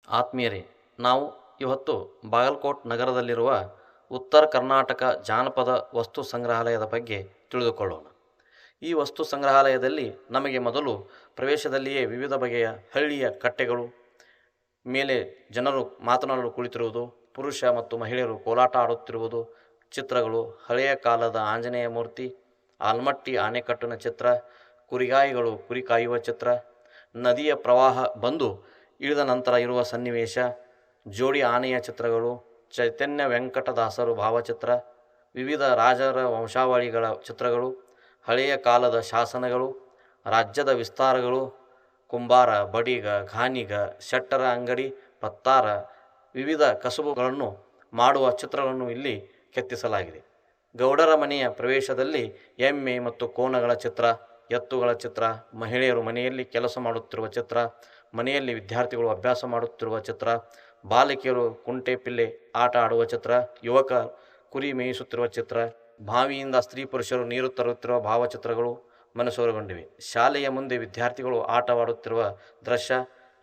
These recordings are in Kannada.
ಆತ್ಮೀಯರೇ, ನಾವು ಇವತ್ತು ಬಾಗಲಕೋಟ್ ನಗರದಲ್ಲಿರುವ ಉತ್ತರ ಕರ್ನಾಟಕ ಜಾನಪದ ವಸ್ತು ಸಂಗ್ರಹಾಲಯದ ಬಗ್ಗೆ ತಿಳಿದುಕೊಳ್ಳೋಣ. ಈ ವಸ್ತು ಸಂಗ್ರಹಾಲಯದಲ್ಲಿ ನಮಗೆ ಮೊದಲು ಪ್ರವೇಶದಲ್ಲಿಯೇ ವಿವಿಧ ಬಗೆಯ ಹಳ್ಳಿಯ ಕಟ್ಟೆಗಳು, ಮೇಲೆ ಜನರು ಮಾತನಾಡಲು ಕುಳಿತಿರುವುದು, ಪುರುಷ ಮತ್ತು ಮಹಿಳೆಯರು ಕೋಲಾಟ ಆಡುತ್ತಿರುವುದು, ಚಿತ್ರಗಳು, ಹಳೆಯ ಕಾಲದ ಆಂಜನೇಯ ಮೂರ್ತಿ, ಆಲ್ಮಟ್ಟಿ ಆಣೆಕಟ್ಟಿನ ಚಿತ್ರ, ಕುರಿಗಾಯಿಗಳು ಕುರಿ ಕಾಯುವ ಚಿತ್ರ, ನದಿಯ ಪ್ರವಾಹ ಬಂದು ಇಳಿದ ನಂತರ ಇರುವ ಸನ್ನಿವೇಶ, ಜೋಡಿ ಆನೆಯ ಚಿತ್ರಗಳು, ಚೈತನ್ಯ ವೆಂಕಟದಾಸರು ಭಾವಚಿತ್ರ, ವಿವಿಧ ರಾಜರ ವಂಶಾವಳಿಗಳ ಚಿತ್ರಗಳು, ಹಳೆಯ ಕಾಲದ ಶಾಸನಗಳು, ರಾಜ್ಯದ ವಿಸ್ತಾರಗಳು, ಕುಂಬಾರ, ಬಡಿಗ, ಘಾನಿಗ, ಶೆಟ್ಟರ ಅಂಗಡಿ, ಪತ್ತಾರ, ವಿವಿಧ ಕಸುಬುಗಳನ್ನು ಮಾಡುವ ಚಿತ್ರಗಳನ್ನು ಇಲ್ಲಿ ಕೆತ್ತಿಸಲಾಗಿದೆ. ಗೌಡರ ಮನೆಯ ಪ್ರವೇಶದಲ್ಲಿ ಎಮ್ಮೆ ಮತ್ತು ಕೋಣಗಳ ಚಿತ್ರ, ಎತ್ತುಗಳ ಚಿತ್ರ, ಮಹಿಳೆಯರು ಮನೆಯಲ್ಲಿ ಕೆಲಸ ಮಾಡುತ್ತಿರುವ ಚಿತ್ರ, ಮನೆಯಲ್ಲಿ ವಿದ್ಯಾರ್ಥಿಗಳು ಅಭ್ಯಾಸ ಮಾಡುತ್ತಿರುವ ಚಿತ್ರ, ಬಾಲಕಿಯರು ಕುಂಟೆ ಪಿಲ್ಲೆ ಆಟ ಆಡುವ ಚಿತ್ರ, ಯುವಕ ಕುರಿ ಮೇಯಿಸುತ್ತಿರುವ ಚಿತ್ರ, ಬಾವಿಯಿಂದ ಸ್ತ್ರೀ ಪುರುಷರು ನೀರು ತರುತ್ತಿರುವ ಭಾವಚಿತ್ರಗಳು ಮನಸೂರೆಗೊಂಡಿವೆ. ಶಾಲೆಯ ಮುಂದೆ ವಿದ್ಯಾರ್ಥಿಗಳು ಆಟವಾಡುತ್ತಿರುವ ದೃಶ್ಯ,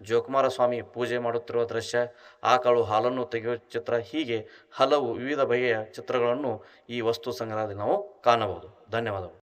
ಜೋಕುಮಾರ ಸ್ವಾಮಿ ಪೂಜೆ ಮಾಡುತ್ತಿರುವ ದೃಶ್ಯ, ಆಕಳು ಹಾಲನ್ನು ತೆಗೆಯುವ ಚಿತ್ರ, ಹೀಗೆ ಹಲವು ವಿವಿಧ ಬಗೆಯ ಚಿತ್ರಗಳನ್ನು ಈ ವಸ್ತು ಸಂಗ್ರಹದಲ್ಲಿ ನಾವು ಕಾಣಬಹುದು. ಧನ್ಯವಾದಗಳು.